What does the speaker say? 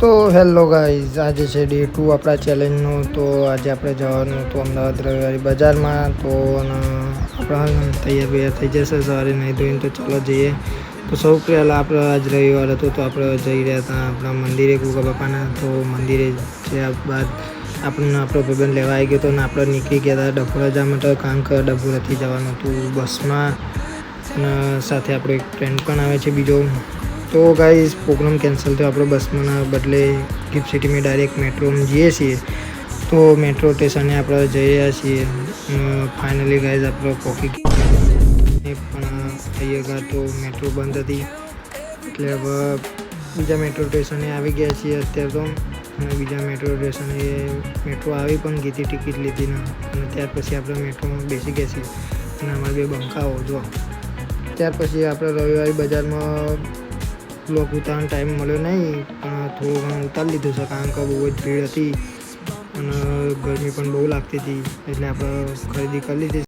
તો hello guys, આજે છે ડે 2 આપણા ચેલેન્જનું. તો આજે આપણે જવાનું હતું અમદાવાદ રવિવારી બજારમાં. તો આપણે તૈયાર થઈ જશે સવારે નહીં ધોઈને. તો ચાલો જઈએ. તો સૌ પહેલાં આપણે આજ રવિવાર હતો તો આપણે જઈ રહ્યા હતા આપણા મંદિરે ગોગા બાપાના. તો મંદિરે જ્યાં બાદ આપણો ભાઈબંધ લેવા આવી ગયો હતો અને આપણે નીકળી ગયા હતા ડભોરા જવા માટે, કારણ કે ડભોરાથી જવાનું હતું બસમાં. અને સાથે આપણો એક ફ્રેન્ડ પણ આવે છે બીજો. તો ગાઈઝ પ્રોગ્રામ કેન્સલ થયો. આપણે બસમાં બદલે ગિફ્ટ સિટીમાં ડાયરેક્ટ મેટ્રોમાં જઈએ છીએ. તો મેટ્રો સ્ટેશને આપણે જઈ રહ્યા છીએ. ફાઇનલી ગાઈઝ આપણે પહોંચી પણ અહીંયા તો મેટ્રો બંધ હતી, એટલે હવે બીજા મેટ્રો સ્ટેશને આવી ગયા છીએ અત્યારે તો. અને બીજા મેટ્રો સ્ટેશને મેટ્રો આવી પણ ગઈ હતી, ટિકિટ લીધી ને. અને ત્યાર પછી આપણે મેટ્રોમાં બેસી ગયા છીએ. અને અમારે બે બંકાઓ જો. ત્યાર પછી આપણે રવિવારી બજારમાં બ્લોગ ઉતારવાનો ટાઈમ મળ્યો નહીં, પણ થોડું ઘણું ઉતારી લીધું છે, કારણ કે બહુ જ ભીડ હતી અને ગરમી પણ બહુ લાગતી હતી, એટલે આપણે ખરીદી કરી લીધી.